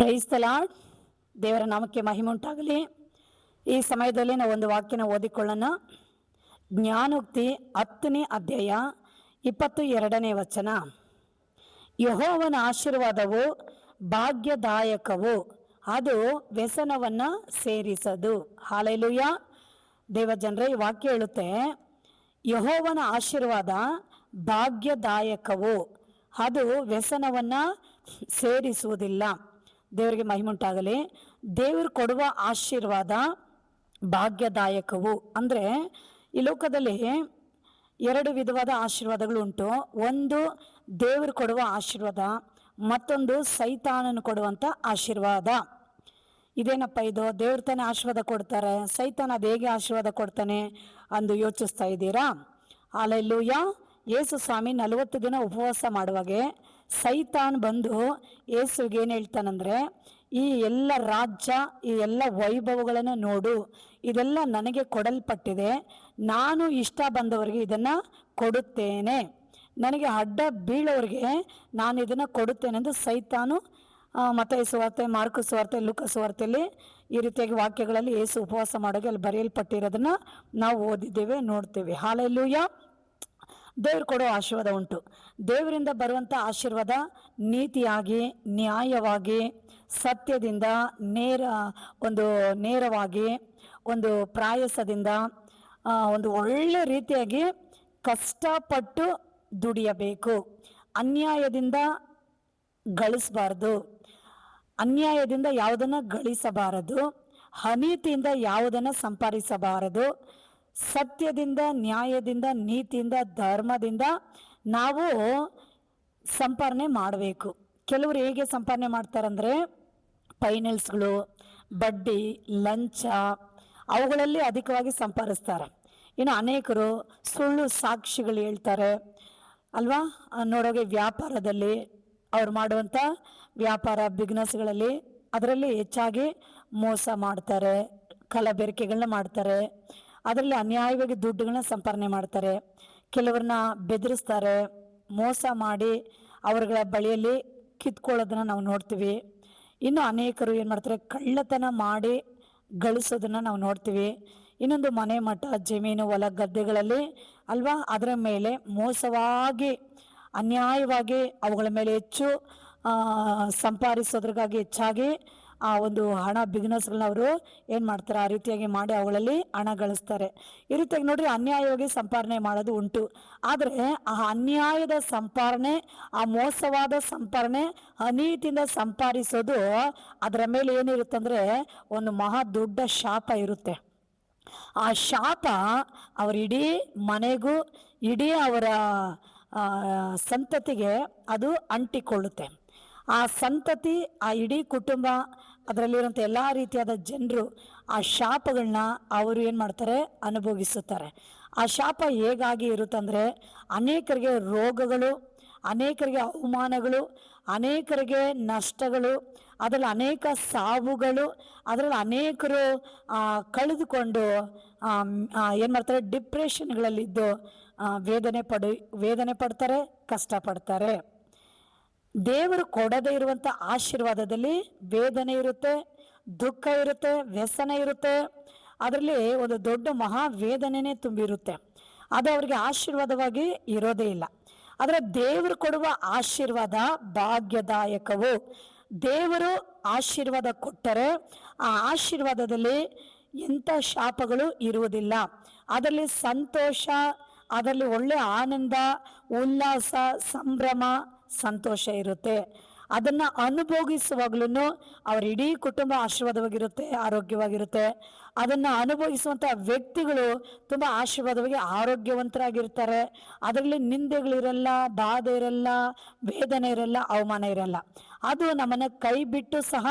Praise the lord. ದೇವರ ನಾಮಕ್ಕೆ ಮಹಿಮೆ ಉಂಟಾಗಲಿ. ಈ ಸಮಯದಲ್ಲಿ ನಾವು ಒಂದು ವಾಕ್ಯನ ಓದಿಕೊಳ್ಳೋಣ. ಜ್ಞಾನೋಕ್ತಿ 10ನೇ ಅಧ್ಯಾಯ 22ನೇ ವಚನ. ಯೆಹೋವನ ಆಶೀರ್ವಾದವು ಭಾಗ್ಯದಾಯಕವು, ಅದು ವ್ಯಸನವನ್ನು ಸೇರಿಸದು. ಹಾಲೆಲೂಯ. ದೇವ ಜನರೇ, ಈ ವಾಕ್ಯ ಹೇಳುತ್ತೆ, ಯೆಹೋವನ ಆಶೀರ್ವಾದ ಭಾಗ್ಯದಾಯಕವು, ಅದು ವ್ಯಸನವನ್ನು ಸೇರಿಸುವುದಿಲ್ಲ. ದೇವರಿಗೆ ಮಹಿಮೆ ಉಂಟಾಗಲಿ. ದೇವರು ಕೊಡುವ ಆಶೀರ್ವಾದ ಭಾಗ್ಯದಾಯಕವು. ಅಂದರೆ ಈ ಲೋಕದಲ್ಲಿ ಎರಡು ವಿಧವಾದ ಆಶೀರ್ವಾದಗಳು ಉಂಟು. ಒಂದು ದೇವರು ಕೊಡುವ ಆಶೀರ್ವಾದ, ಮತ್ತೊಂದು ಸೈತಾನನು ಕೊಡುವಂಥ ಆಶೀರ್ವಾದ. ಇದೇನಪ್ಪ ಇದು? ದೇವ್ರ ತಾನೇ ಆಶೀರ್ವಾದ ಕೊಡ್ತಾರೆ, ಸೈತಾನ ಅದು ಹೇಗೆ ಆಶೀರ್ವಾದ ಕೊಡ್ತಾನೆ ಅಂದು ಯೋಚಿಸ್ತಾ ಇದ್ದೀರಾ? ಹಾಲೆಲೂಯ. ಯೇಸು ಸ್ವಾಮಿ 40 ದಿನ ಉಪವಾಸ ಮಾಡುವಾಗೆ ಸೈತಾನ್ ಬಂದು ಯೇಸುಗೆ ಏನು ಹೇಳ್ತಾನಂದರೆ, ಈ ಎಲ್ಲ ರಾಜ್ಯ, ಈ ಎಲ್ಲ ವೈಭವಗಳನ್ನು ನೋಡು, ಇದೆಲ್ಲ ನನಗೆ ಕೊಡಲ್ಪಟ್ಟಿದೆ, ನಾನು ಇಷ್ಟ ಬಂದವರಿಗೆ ಇದನ್ನು ಕೊಡುತ್ತೇನೆ, ನನಗೆ ಅಡ್ಡ ಬೀಳೋರಿಗೆ ನಾನು ಇದನ್ನು ಕೊಡುತ್ತೇನೆ ಎಂದು ಸೈತಾನು ಮತ್ತಾಯ ಸುವಾರ್ತೆ, ಮಾರ್ಕು ಸುವಾರ್ತೆ, ಲೂಕ ಸುವಾರ್ತೆಯಲ್ಲಿ ಈ ರೀತಿಯಾಗಿ ವಾಕ್ಯಗಳಲ್ಲಿ ಯೇಸು ಉಪವಾಸ ಮಾಡೋಕೆ ಅಲ್ಲಿ ಬರೆಯಲ್ಪಟ್ಟಿರೋದನ್ನು ನಾವು ಓದಿದ್ದೇವೆ, ನೋಡ್ತೇವೆ. ಹಾಲೆಲೂಯ. ದೇವರು ಕೊಡೋ ಆಶೀರ್ವಾದ ಉಂಟು. ದೇವರಿಂದ ಬರುವಂಥ ಆಶೀರ್ವಾದ ನೀತಿಯಾಗಿ, ನ್ಯಾಯವಾಗಿ, ಸತ್ಯದಿಂದ, ನೇರವಾಗಿ, ಒಂದು ಪ್ರಾಯಸದಿಂದ, ಒಂದು ಒಳ್ಳೆ ರೀತಿಯಾಗಿ ಕಷ್ಟಪಟ್ಟು ದುಡಿಯಬೇಕು. ಅನ್ಯಾಯದಿಂದ ಗಳಿಸಬಾರ್ದು, ಅನ್ಯಾಯದಿಂದ ಯಾವುದನ್ನು ಗಳಿಸಬಾರದು, ಅನೀತಿಯಿಂದ ಯಾವುದನ್ನು ಸಂಪಾದಿಸಬಾರದು. ಸತ್ಯದಿಂದ, ನ್ಯಾಯದಿಂದ, ನೀತಿಯಿಂದ, ಧರ್ಮದಿಂದ ನಾವು ಸಂಪಾದನೆ ಮಾಡಬೇಕು. ಕೆಲವರು ಹೇಗೆ ಸಂಪಾದನೆ ಮಾಡ್ತಾರಂದರೆ, ಫೈನಾನ್ಸ್ಗಳು, ಬಡ್ಡಿ, ಲಂಚ, ಅವುಗಳಲ್ಲಿ ಅಧಿಕವಾಗಿ ಸಂಪಾದಿಸ್ತಾರೆ. ಇನ್ನು ಅನೇಕರು ಸುಳ್ಳು ಸಾಕ್ಷಿಗಳು ಹೇಳ್ತಾರೆ ಅಲ್ವಾ. ನೋಡೋಗೆ ವ್ಯಾಪಾರದಲ್ಲಿ ಅವ್ರು ಮಾಡುವಂಥ ವ್ಯಾಪಾರ ಬಿಸ್ನೆಸ್ಗಳಲ್ಲಿ ಅದರಲ್ಲಿ ಹೆಚ್ಚಾಗಿ ಮೋಸ ಮಾಡ್ತಾರೆ, ಕಲಬೆರಕೆಗಳನ್ನ ಮಾಡ್ತಾರೆ, ಅದರಲ್ಲಿ ಅನ್ಯಾಯವಾಗಿ ದುಡ್ಡುಗಳನ್ನ ಸಂಪಾದನೆ ಮಾಡ್ತಾರೆ. ಕೆಲವ್ರನ್ನ ಬೆದರಿಸ್ತಾರೆ, ಮೋಸ ಮಾಡಿ ಅವ್ರಗಳ ಬಳಿಯಲ್ಲಿ ಕಿತ್ಕೊಳ್ಳೋದನ್ನು ನಾವು ನೋಡ್ತೀವಿ. ಇನ್ನು ಅನೇಕರು ಏನು ಮಾಡ್ತಾರೆ, ಕಳ್ಳತನ ಮಾಡಿ ಗಳಿಸೋದನ್ನು ನಾವು ನೋಡ್ತೀವಿ. ಇನ್ನೊಂದು ಮನೆ ಮಠ, ಜಮೀನು, ಹೊಲ ಗದ್ದೆಗಳಲ್ಲಿ ಅಲ್ವಾ, ಅದರ ಮೇಲೆ ಮೋಸವಾಗಿ, ಅನ್ಯಾಯವಾಗಿ ಅವುಗಳ ಮೇಲೆ ಹೆಚ್ಚು ಸಂಪಾದಿಸೋದ್ರಿಗಾಗಿ ಹೆಚ್ಚಾಗಿ ಆ ಒಂದು ಹಣ ಬಿಸ್ನೆಸ್ಗಳನ್ನ ಅವರು ಏನು ಮಾಡ್ತಾರೆ, ಆ ರೀತಿಯಾಗಿ ಮಾಡಿ ಅವುಗಳಲ್ಲಿ ಹಣ ಗಳಿಸ್ತಾರೆ. ಈ ರೀತಿಯಾಗಿ ನೋಡ್ರಿ, ಅನ್ಯಾಯವಾಗಿ ಸಂಪಾದನೆ ಮಾಡೋದು ಉಂಟು. ಆದರೆ ಆ ಅನ್ಯಾಯದ ಸಂಪಾದನೆ, ಆ ಮೋಸವಾದ ಸಂಪಾದನೆ, ಅನೀತಿಯಿಂದ ಸಂಪಾದಿಸೋದು, ಅದರ ಮೇಲೆ ಏನಿರುತ್ತಂದರೆ ಒಂದು ಮಹಾ ದೊಡ್ಡ ಶಾಪ ಇರುತ್ತೆ. ಆ ಶಾಪ ಅವರ ಇಡೀ ಮನೆಗೂ, ಇಡೀ ಅವರ ಸಂತತಿಗೆ ಅದು ಅಂಟಿಕೊಳ್ಳುತ್ತೆ. ಆ ಸಂತತಿ, ಆ ಇಡೀ ಕುಟುಂಬ, ಅದರಲ್ಲಿರುವಂಥ ಎಲ್ಲ ರೀತಿಯಾದ ಜನರು ಆ ಶಾಪಗಳನ್ನ ಅವರು ಏನು ಮಾಡ್ತಾರೆ, ಅನುಭವಿಸುತ್ತಾರೆ. ಆ ಶಾಪ ಹೇಗಾಗಿ ಇರುತ್ತಂದರೆ, ಅನೇಕರಿಗೆ ರೋಗಗಳು, ಅನೇಕರಿಗೆ ಅವಮಾನಗಳು, ಅನೇಕರಿಗೆ ನಷ್ಟಗಳು, ಅದರಲ್ಲಿ ಅನೇಕ ಸಾವುಗಳು, ಅದರಲ್ಲಿ ಅನೇಕರು ಕಳೆದುಕೊಂಡು ಏನು ಮಾಡ್ತಾರೆ, ಡಿಪ್ರೆಷನ್ಗಳಲ್ಲಿದ್ದು ವೇದನೆ ಪಡ್ತಾರೆ, ಕಷ್ಟಪಡ್ತಾರೆ. ದೇವರು ಕೊಡದೇ ಇರುವಂಥ ಆಶೀರ್ವಾದದಲ್ಲಿ ವೇದನೆ ಇರುತ್ತೆ, ದುಃಖ ಇರುತ್ತೆ, ವ್ಯಸನ ಇರುತ್ತೆ, ಅದರಲ್ಲಿ ಒಂದು ದೊಡ್ಡ ಮಹಾ ವೇದನೆನೇ ತುಂಬಿರುತ್ತೆ. ಅದು ಅವರಿಗೆ ಆಶೀರ್ವಾದವಾಗಿ ಇರೋದೇ ಇಲ್ಲ. ಆದರೆ ದೇವರು ಕೊಡುವ ಆಶೀರ್ವಾದ ಭಾಗ್ಯದಾಯಕವು. ದೇವರು ಆಶೀರ್ವಾದ ಕೊಟ್ಟರೆ ಆ ಆಶೀರ್ವಾದದಲ್ಲಿ ಎಂಥ ಶಾಪಗಳು ಇರುವುದಿಲ್ಲ. ಅದರಲ್ಲಿ ಸಂತೋಷ, ಅದರಲ್ಲಿ ಒಳ್ಳೆ ಆನಂದ, ಉಲ್ಲಾಸ, ಸಂಭ್ರಮ, ಸಂತೋಷ ಇರುತ್ತೆ. ಅದನ್ನು ಅನುಭವಿಸುವಾಗ್ಲೂ ಅವ್ರ ಇಡೀ ಕುಟುಂಬ ಆಶೀರ್ವಾದವಾಗಿರುತ್ತೆ, ಆರೋಗ್ಯವಾಗಿರುತ್ತೆ. ಅದನ್ನು ಅನುಭವಿಸುವಂಥ ವ್ಯಕ್ತಿಗಳು ತುಂಬ ಆಶೀರ್ವಾದವಾಗಿ ಆರೋಗ್ಯವಂತರಾಗಿರ್ತಾರೆ. ಅದರಲ್ಲಿ ನಿಂದೆಗಳಿರಲ್ಲ, ಬಾಧೆ ಇರಲ್ಲ, ವೇದನೆ ಇರಲ್ಲ, ಅವಮಾನ ಇರಲ್ಲ. ಅದು ನಮ್ಮನ್ನು ಕೈ ಬಿಟ್ಟು ಸಹ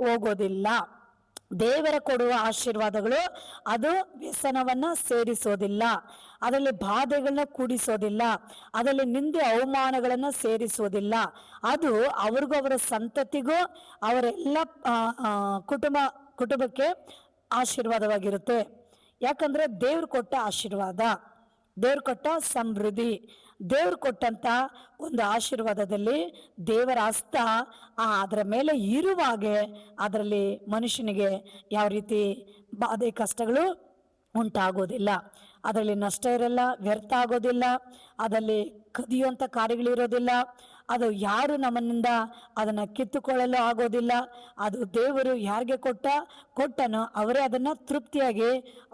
ಹೋಗೋದಿಲ್ಲ. ದೇವರ ಕೊಡುವ ಆಶೀರ್ವಾದಗಳು ಅದು ವ್ಯಸನವನ್ನು ಸೇರಿಸೋದಿಲ್ಲ, ಅದರಲ್ಲಿ ಬಾಧೆಗಳನ್ನ ಕೂಡಿಸೋದಿಲ್ಲ, ಅದರಲ್ಲಿ ನಿಂದೆ ಅವಮಾನಗಳನ್ನು ಸೇರಿಸೋದಿಲ್ಲ. ಅದು ಅವ್ರಿಗೂ, ಅವರ ಸಂತತಿಗೂ, ಅವರೆಲ್ಲ ಕುಟುಂಬಕ್ಕೆ ಆಶೀರ್ವಾದವಾಗಿರುತ್ತೆ. ಯಾಕಂದರೆ ದೇವ್ರು ಕೊಟ್ಟ ಆಶೀರ್ವಾದ. ದೇವ್ರು ಕೊಟ್ಟ ಸಮೃದ್ಧಿ, ದೇವ್ರು ಕೊಟ್ಟಂತ ಒಂದು ಆಶೀರ್ವಾದದಲ್ಲಿ ದೇವರ ಹಸ್ತ ಅದರ ಮೇಲೆ ಇರುವಾಗೆ ಅದರಲ್ಲಿ ಮನುಷ್ಯನಿಗೆ ಯಾವ ರೀತಿ ಬಾಧೆ ಕಷ್ಟಗಳು ಉಂಟಾಗೋದಿಲ್ಲ, ಅದರಲ್ಲಿ ನಷ್ಟ ಇರಲ್ಲ, ವ್ಯರ್ಥ ಆಗೋದಿಲ್ಲ, ಅದರಲ್ಲಿ ಕದಿಯುವಂಥ ಕಾರ್ಯಗಳಿರೋದಿಲ್ಲ, ಅದು ಯಾರು ನಮ್ಮನ್ನಿಂದ ಅದನ್ನು ಕಿತ್ತುಕೊಳ್ಳಲು ಆಗೋದಿಲ್ಲ. ಅದು ದೇವರು ಯಾರಿಗೆ ಕೊಟ್ಟನೋ ಅವರೇ ಅದನ್ನು ತೃಪ್ತಿಯಾಗಿ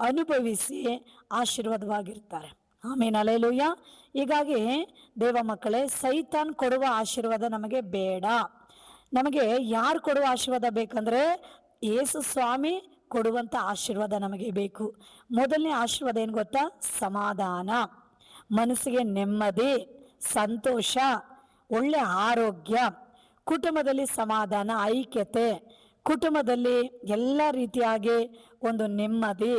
ಅನುಭವಿಸಿ ಆಶೀರ್ವಾದವಾಗಿರ್ತಾರೆ. ಆಮೇಲೆ ಹಲ್ಲೆಲೂಯಾ. ಹೀಗಾಗಿ ದೇವ ಮಕ್ಕಳೇ, ಸೈತಾನ್ ಕೊಡುವ ಆಶೀರ್ವಾದ ನಮಗೆ ಬೇಡ. ನಮಗೆ ಯಾರು ಕೊಡುವ ಆಶೀರ್ವಾದ ಬೇಕಂದ್ರೆ ಯೇಸು ಸ್ವಾಮಿ ಕೊಡುವಂಥ ಆಶೀರ್ವಾದ ನಮಗೆ ಬೇಕು. ಮೊದಲನೇ ಆಶೀರ್ವಾದ ಏನು ಗೊತ್ತಾ? ಸಮಾಧಾನ, ಮನಸ್ಸಿಗೆ ನೆಮ್ಮದಿ, ಸಂತೋಷ, ಒಳ್ಳೆ ಆರೋಗ್ಯ, ಕುಟುಂಬದಲ್ಲಿ ಸಮಾಧಾನ, ಐಕ್ಯತೆ, ಕುಟುಂಬದಲ್ಲಿ ಎಲ್ಲ ರೀತಿಯಾಗಿ ಒಂದು ನೆಮ್ಮದಿ,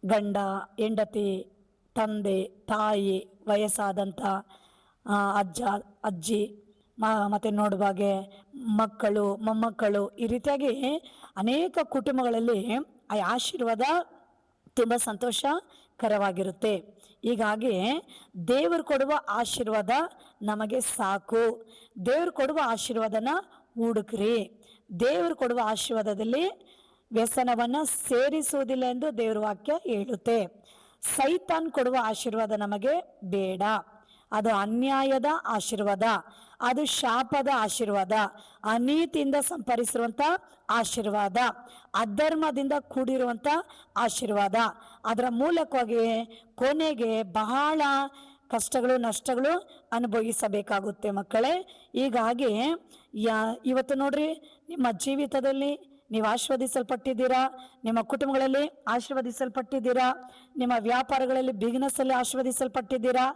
ಗಂಡ ಹೆಂಡತಿ, ತಂದೆ ತಾಯಿ, ವಯಸ್ಸಾದಂಥ ಅಜ್ಜ ಅಜ್ಜಿ, ಮತ್ತು ನೋಡುವಾಗೆ ಮಕ್ಕಳು ಮೊಮ್ಮಕ್ಕಳು, ಈ ರೀತಿಯಾಗಿ ಅನೇಕ ಕುಟುಂಬಗಳಲ್ಲಿ ಆ ಆಶೀರ್ವಾದ ತುಂಬ ಸಂತೋಷಕರವಾಗಿರುತ್ತೆ. ಹೀಗಾಗಿ ದೇವರು ಕೊಡುವ ಆಶೀರ್ವಾದ ನಮಗೆ ಸಾಕು. ದೇವರು ಕೊಡುವ ಆಶೀರ್ವಾದನ ಹುಡುಕ್ರಿ. ದೇವರು ಕೊಡುವ ಆಶೀರ್ವಾದದಲ್ಲಿ ವ್ಯಸನವನ್ನು ಸೇರಿಸುವುದಿಲ್ಲ ಎಂದು ದೇವರ ವಾಕ್ಯ ಹೇಳುತ್ತೆ. ಸೈತಾನ್ ಕೊಡುವ ಆಶೀರ್ವಾದ ನಮಗೆ ಬೇಡ. ಅದು ಅನ್ಯಾಯದ ಆಶೀರ್ವಾದ, ಅದು ಶಾಪದ ಆಶೀರ್ವಾದ, ಅನೀತಿಯಿಂದ ಸಂಪರಿಸಿರುವಂಥ ಆಶೀರ್ವಾದ, ಅಧರ್ಮದಿಂದ ಕೂಡಿರುವಂಥ ಆಶೀರ್ವಾದ. ಅದರ ಮೂಲಕವಾಗಿ ಕೊನೆಗೆ ಬಹಳ ಕಷ್ಟಗಳು ನಷ್ಟಗಳು ಅನುಭವಿಸಬೇಕಾಗುತ್ತೆ ಮಕ್ಕಳೇ. ಹೀಗಾಗಿ ಇವತ್ತು ನೋಡ್ರಿ, ನಿಮ್ಮ ಜೀವಿತದಲ್ಲಿ ನೀವು ಆಶೀರ್ವದಿಸಲ್ಪಟ್ಟಿದ್ದೀರಾ, ನಿಮ್ಮ ಕುಟುಂಬಗಳಲ್ಲಿ ಆಶೀರ್ವದಿಸಲ್ಪಟ್ಟಿದ್ದೀರಾ, ನಿಮ್ಮ ವ್ಯಾಪಾರಗಳಲ್ಲಿ ಬಿಸ್ನೆಸ್ಸಲ್ಲಿ ಆಶೀರ್ವದಿಸಲ್ಪಟ್ಟಿದ್ದೀರಾ,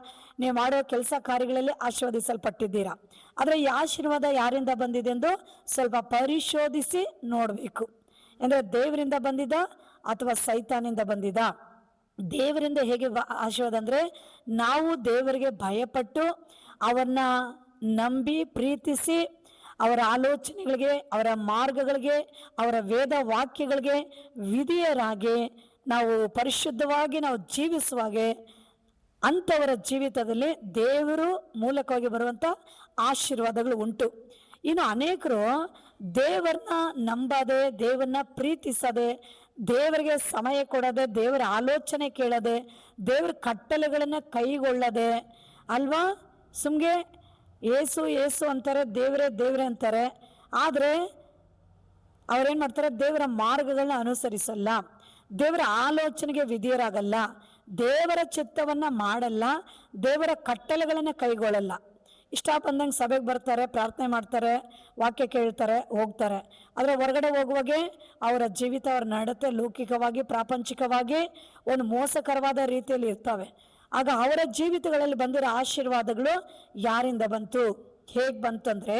ನೀವು ಮಾಡೋ ಕೆಲಸ ಕಾರ್ಯಗಳಲ್ಲಿ ಆಶೀರ್ವದಿಸಲ್ಪಟ್ಟಿದ್ದೀರಾ. ಆದರೆ ಈ ಆಶೀರ್ವಾದ ಯಾರಿಂದ ಬಂದಿದೆ ಎಂದು ಸ್ವಲ್ಪ ಪರಿಶೋಧಿಸಿ ನೋಡಬೇಕು. ಅಂದರೆ ದೇವರಿಂದ ಬಂದಿದ ಅಥವಾ ಸೈತಾನಿಂದ ಬಂದಿದ? ದೇವರಿಂದ ಹೇಗೆ ಆಶೀರ್ವಾದ ಅಂದರೆ, ನಾವು ದೇವರಿಗೆ ಭಯಪಟ್ಟು ಅವನ್ನ ನಂಬಿ ಪ್ರೀತಿಸಿ ಅವರ ಆಲೋಚನೆಗಳಿಗೆ, ಅವರ ಮಾರ್ಗಗಳಿಗೆ, ಅವರ ವೇದ ವಾಕ್ಯಗಳಿಗೆ ವಿಧೇಯರಾಗಿ ನಾವು ಪರಿಶುದ್ಧವಾಗಿ ನಾವು ಜೀವಿಸುವಾಗೆ ಅಂಥವರ ಜೀವಿತದಲ್ಲಿ ದೇವರು ಮೂಲಕವಾಗಿ ಬರುವಂಥ ಆಶೀರ್ವಾದಗಳು ಉಂಟು. ಇನ್ನು ಅನೇಕರು ದೇವರನ್ನ ನಂಬದೆ, ದೇವರನ್ನ ಪ್ರೀತಿಸದೆ, ದೇವರಿಗೆ ಸಮಯ ಕೊಡದೆ, ದೇವರ ಆಲೋಚನೆ ಕೇಳದೆ, ದೇವರ ಕಟ್ಟಳೆಗಳನ್ನು ಕೈಗೊಳ್ಳದೆ ಅಲ್ವಾ, ಸುಮ್ಗೆ ಏಸು ಏಸು ಅಂತಾರೆ, ದೇವರೇ ದೇವರೇ ಅಂತಾರೆ. ಆದರೆ ಅವರೇನು ಮಾಡ್ತಾರೆ? ದೇವರ ಮಾರ್ಗಗಳನ್ನ ಅನುಸರಿಸಲ್ಲ, ದೇವರ ಆಲೋಚನೆಗೆ ವಿಧೇಯರಾಗಲ್ಲ, ದೇವರ ಚಿತ್ತವನ್ನು ಮಾಡಲ್ಲ, ದೇವರ ಕಟ್ಟಳೆಗಳನ್ನು ಕೈಗೊಳ್ಳಲ್ಲ. ಇಷ್ಟ ಬಂದಂಗೆ ಸಭೆಗೆ ಬರ್ತಾರೆ, ಪ್ರಾರ್ಥನೆ ಮಾಡ್ತಾರೆ, ವಾಕ್ಯ ಕೇಳ್ತಾರೆ, ಹೋಗ್ತಾರೆ. ಆದರೆ ಹೊರಗಡೆ ಹೋಗುವಾಗೆ ಅವರ ಜೀವಿತ, ಅವರ ನಡತೆ ಲೌಕಿಕವಾಗಿ ಪ್ರಾಪಂಚಿಕವಾಗಿ ಒಂದು ಮೋಸಕರವಾದ ರೀತಿಯಲ್ಲಿ ಇರ್ತವೆ. ಆಗ ಅವರ ಜೀವಿತಗಳಲ್ಲಿ ಬಂದಿರೋ ಆಶೀರ್ವಾದಗಳು ಯಾರಿಂದ ಬಂತು, ಹೇಗೆ ಬಂತಂದರೆ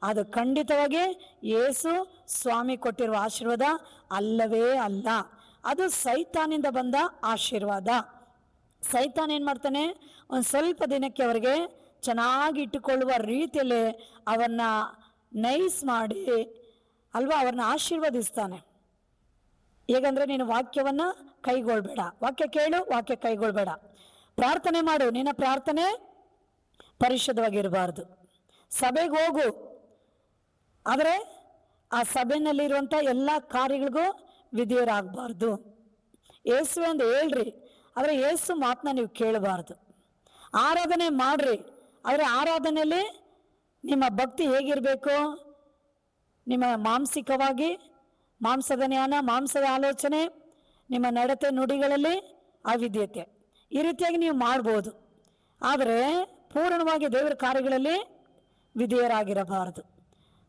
ಅದು ಖಂಡಿತವಾಗಿ ಯೇಸು ಸ್ವಾಮಿ ಕೊಟ್ಟಿರುವ ಆಶೀರ್ವಾದ ಅಲ್ಲವೇ ಅಲ್ಲ. ಅದು ಸೈತಾನಿಂದ ಬಂದ ಆಶೀರ್ವಾದ. ಸೈತಾನ್ ಏನು ಮಾಡ್ತಾನೆ? ಒಂದು ಸ್ವಲ್ಪ ದಿನಕ್ಕೆ ಅವರಿಗೆ ಚೆನ್ನಾಗಿ ಇಟ್ಟುಕೊಳ್ಳುವ ರೀತಿಯಲ್ಲಿ ಅವನ್ನ ನೈಸ್ ಮಾಡಿ ಅಲ್ವಾ ಅವ್ರನ್ನ ಆಶೀರ್ವದಿಸ್ತಾನೆ. ಹೇಗಂದ್ರೆ, ನೀನು ವಾಕ್ಯವನ್ನು ಕೈಗೊಳ್ಬೇಡ, ವಾಕ್ಯ ಕೇಳು, ವಾಕ್ಯ ಕೈಗೊಳ್ಬೇಡ, ಪ್ರಾರ್ಥನೆ ಮಾಡು, ನಿನ್ನ ಪ್ರಾರ್ಥನೆ ಪರಿಶುದ್ಧವಾಗಿರಬಾರ್ದು, ಸಭೆಗೆ ಹೋಗು, ಆದರೆ ಆ ಸಭೆಯಲ್ಲಿರುವಂಥ ಎಲ್ಲ ಕಾರ್ಯಗಳಿಗೂ ವಿಧೇಯರಾಗಬಾರ್ದು. ಯೇಸು ಅಂತ ಹೇಳ್ರಿ, ಆದರೆ ಯೇಸು ಮಾತನ್ನ ನೀವು ಕೇಳಬಾರ್ದು. ಆರಾಧನೆ ಮಾಡ್ರಿ, ಆದರೆ ಆರಾಧನೆಯಲ್ಲಿ ನಿಮ್ಮ ಭಕ್ತಿ ಹೇಗಿರಬೇಕು? ನಿಮ್ಮ ಮಾನಸಿಕವಾಗಿ ಮಾಂಸದ ಜ್ಞಾನ, ಮಾಂಸದ ಆಲೋಚನೆ, ನಿಮ್ಮ ನಡತೆ ನುಡಿಗಳಲ್ಲಿ ಅವಿದ್ಯತೆ, ಈ ರೀತಿಯಾಗಿ ನೀವು ಮಾಡ್ಬೋದು. ಆದರೆ ಪೂರ್ಣವಾಗಿ ದೇವರ ಕಾರ್ಯಗಳಲ್ಲಿ ವಿಧೇಯರಾಗಿರಬಾರದು.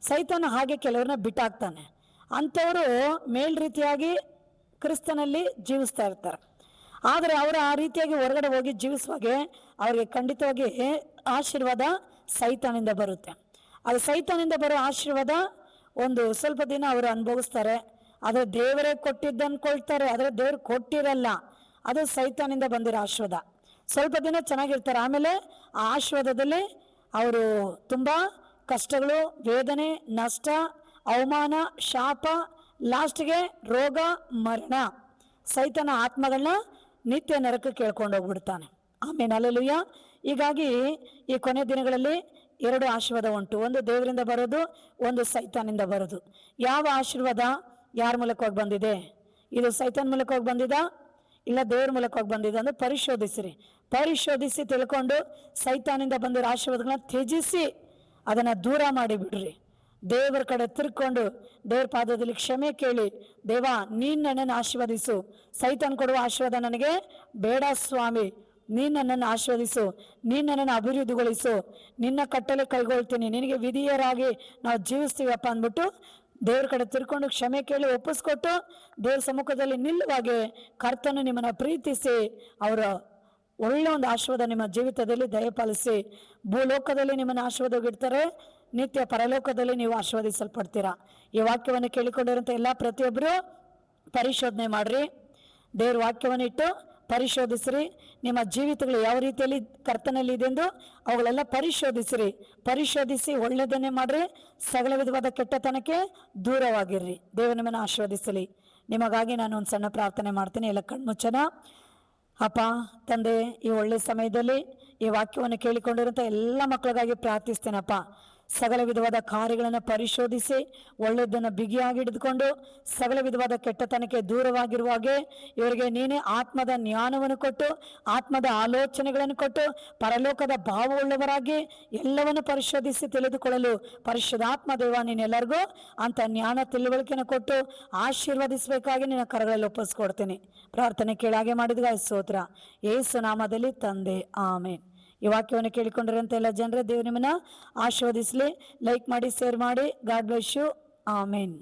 ಸೈತಾನ ಹಾಗೆ ಕೆಲವ್ರನ್ನ ಬಿಟ್ಟಾಕ್ತಾನೆ. ಅಂಥವರು ಮೇಲ್ ರೀತಿಯಾಗಿ ಕ್ರಿಸ್ತನಲ್ಲಿ ಜೀವಿಸ್ತಾ ಇರ್ತಾರೆ. ಆದರೆ ಅವರು ಆ ರೀತಿಯಾಗಿ ಹೊರಗಡೆ ಹೋಗಿ ಜೀವಿಸುವಾಗೆ ಅವರಿಗೆ ಖಂಡಿತವಾಗಿ ಆಶೀರ್ವಾದ ಸೈತಾನಿಂದ ಬರುತ್ತೆ. ಅದು ಸೈತಾನಿಂದ ಬರೋ ಆಶೀರ್ವಾದ ಒಂದು ಸ್ವಲ್ಪ ದಿನ ಅವರು ಅನುಭವಿಸ್ತಾರೆ, ಆದರೆ ದೇವರೇ ಕೊಟ್ಟಿದ್ದು ಅಂದ್ಕೊಳ್ತಾರೆ, ಆದರೆ ದೇವ್ರು ಕೊಟ್ಟಿರಲ್ಲ. ಅದು ಸೈತಾನಿಂದ ಬಂದಿರೋ ಆಶೀರ್ವಾದ. ಸ್ವಲ್ಪ ದಿನ ಚೆನ್ನಾಗಿರ್ತಾರೆ, ಆಮೇಲೆ ಆ ಆಶೀರ್ವಾದದಲ್ಲಿ ಅವರು ತುಂಬ ಕಷ್ಟಗಳು, ವೇದನೆ, ನಷ್ಟ, ಅವಮಾನ, ಶಾಪ, ಲಾಸ್ಟ್ಗೆ ರೋಗ, ಮರಣ, ಸೈತಾನ ಆತ್ಮಗಳನ್ನ ನಿತ್ಯ ನರಕಕ್ಕೆ ಕೇಳ್ಕೊಂಡು ಹೋಗ್ಬಿಡ್ತಾನೆ. ಆಮೇನ್, ಹಲ್ಲೆಲೂಯಾ. ಹೀಗಾಗಿ ಈ ಕೊನೆ ದಿನಗಳಲ್ಲಿ ಎರಡು ಆಶೀರ್ವಾದ ಉಂಟು. ಒಂದು ದೇವರಿಂದ ಬರೋದು, ಒಂದು ಸೈತಾನಿಂದ ಬರೋದು. ಯಾವ ಆಶೀರ್ವಾದ ಯಾರ ಮೂಲಕವಾಗಿ ಬಂದಿದೆ? ಇದು ಸೈತಾನ್ ಮೂಲಕವಾಗಿ ಬಂದಿದ, ಇಲ್ಲ ದೇವ್ರ ಮೂಲಕವಾಗಿ ಬಂದಿದೆ ಅಂದ್ರೆ ಪರಿಶೋಧಿಸಿರಿ. ಪರಿಶೋಧಿಸಿ ತಿಳ್ಕೊಂಡು ಸೈತಾನಿಂದ ಬಂದಿರೋ ಆಶೀರ್ವಾದಗಳನ್ನ ತ್ಯಜಿಸಿ ಅದನ್ನು ದೂರ ಮಾಡಿ ಬಿಡ್ರಿ. ದೇವರ ಕಡೆ ತಿರ್ಕೊಂಡು ದೇವ್ರ ಪಾದದಲ್ಲಿ ಕ್ಷಮೆ ಕೇಳಿ, ದೇವಾ ನೀನು ನನ್ನನ್ನು ಆಶೀರ್ವದಿಸು, ಸೈತಾನ್ ಕೊಡುವ ಆಶೀರ್ವಾದ ನನಗೆ ಬೇಡ ಸ್ವಾಮಿ, ನೀನು ನನ್ನನ್ನು ಆಶೀರ್ವದಿಸು, ನೀನು ನನ್ನನ್ನು ಅಭಿವೃದ್ಧಿಗೊಳಿಸು, ನಿನ್ನ ಕಟ್ಟಲೆ ಕೈಗೊಳ್ತೀನಿ, ನಿನಗೆ ವಿಧಿಯರಾಗಿ ನಾವು ಜೀವಿಸ್ತೀವಪ್ಪ ಅಂದ್ಬಿಟ್ಟು ದೇವ್ರ ಕಡೆ ತಿರ್ಕೊಂಡು ಕ್ಷಮೆ ಕೇಳಿ ಒಪ್ಪಿಸ್ಕೊಟ್ಟು ದೇವ್ರ ಸಮ್ಮುಖದಲ್ಲಿ ನಿಲ್ಲುವಾಗೆ ಕರ್ತನು ನಿಮ್ಮನ್ನು ಪ್ರೀತಿಸಿ ಅವರ ಒಳ್ಳೆ ಒಂದು ಆಶೀರ್ವಾದ ನಿಮ್ಮ ಜೀವಿತದಲ್ಲಿ ದಯಪಾಲಿಸಿ ಭೂಲೋಕದಲ್ಲಿ ನಿಮ್ಮನ್ನು ಆಶೀರ್ವಾದವಾಗಿಡ್ತಾರೆ, ನಿತ್ಯ ಪರಲೋಕದಲ್ಲಿ ನೀವು ಆಶೀರ್ವದಿಸಲ್ಪಡ್ತೀರಾ. ಈ ವಾಕ್ಯವನ್ನು ಕೇಳಿಕೊಂಡಿರುವಂಥ ಎಲ್ಲ ಪ್ರತಿಯೊಬ್ಬರು ಪರಿಶೋಧನೆ ಮಾಡ್ರಿ. ದೇವ್ರ ವಾಕ್ಯವನ್ನು ಇಟ್ಟು ಪರಿಶೋಧಿಸ್ರಿ. ನಿಮ್ಮ ಜೀವಿತಗಳು ಯಾವ ರೀತಿಯಲ್ಲಿ ಕರ್ತನಲ್ಲಿ ಇದೆ ಎಂದು ಅವುಗಳೆಲ್ಲ ಪರಿಶೋಧಿಸಿರಿ. ಪರಿಶೋಧಿಸಿ ಒಳ್ಳೆಯದನ್ನೇ ಮಾಡ್ರಿ, ಸಕಲ ವಿಧವಾದ ಕೆಟ್ಟತನಕ್ಕೆ ದೂರವಾಗಿರ್ರಿ. ದೇವರು ನಿಮ್ಮನ್ನು ಆಶೀರ್ವದಿಸಲಿ. ನಿಮಗಾಗಿ ನಾನು ಒಂದು ಸಣ್ಣ ಪ್ರಾರ್ಥನೆ ಮಾಡ್ತೀನಿ. ಎಲ್ಲ ಕಣ್ಮುಚ್ಚನ. ಅಪ್ಪ ತಂದೆ, ಈ ಒಳ್ಳೆ ಸಮಯದಲ್ಲಿ ಈ ವಾಕ್ಯವನ್ನು ಕೇಳಿಕೊಂಡಿರುವಂಥ ಎಲ್ಲ ಮಕ್ಕಳಿಗಾಗಿ ಪ್ರಾರ್ಥಿಸ್ತೇನಪ್ಪ. ಸಕಲ ವಿಧವಾದ ಕಾರ್ಯಗಳನ್ನು ಪರಿಶೋಧಿಸಿ ಒಳ್ಳೆಯದನ್ನು ಬಿಗಿಯಾಗಿ ಹಿಡಿದುಕೊಂಡು ಸಕಲ ವಿಧವಾದ ಕೆಟ್ಟತನಕ್ಕೆ ದೂರವಾಗಿರುವಾಗೆ ಇವರಿಗೆ ನೀನೇ ಆತ್ಮದ ಜ್ಞಾನವನ್ನು ಕೊಟ್ಟು, ಆತ್ಮದ ಆಲೋಚನೆಗಳನ್ನು ಕೊಟ್ಟು, ಪರಲೋಕದ ಭಾವವುಳ್ಳವರಾಗಿ ಎಲ್ಲವನ್ನು ಪರಿಶೋಧಿಸಿ ತಿಳಿದುಕೊಳ್ಳಲು ಪರಿಶುದ್ಧಾತ್ಮ ದೇವ ನೀನೆಲ್ಲರಿಗೂ ಅಂಥ ಜ್ಞಾನ ತಿಳುವಳಿಕೆಯನ್ನು ಕೊಟ್ಟು ಆಶೀರ್ವದಿಸಬೇಕಾಗಿ ನಿನ್ನ ಕರಗಳಲ್ಲಿ ಒಪ್ಪಿಸ್ಕೊಡ್ತೀನಿ. ಪ್ರಾರ್ಥನೆ ಕೇಳಾಗೆ ಮಾಡಿದ ಸ್ತೋತ್ರ. ಯೇಸು ನಾಮದಲ್ಲಿ ತಂದೆ, ಆಮೇನ್. ಈ ವಾಕ್ಯವನ್ನು ಕೇಳಿಕೊಂಡಿರುವಂಥ ಎಲ್ಲ ಜನರೇ ದೇವರು ನಿಮ್ಮನ್ನು ಆಶೀರ್ವದಿಸಲಿ. ಲೈಕ್ ಮಾಡಿ, ಶೇರ್ ಮಾಡಿ. God bless you. ಆಮೇನ್.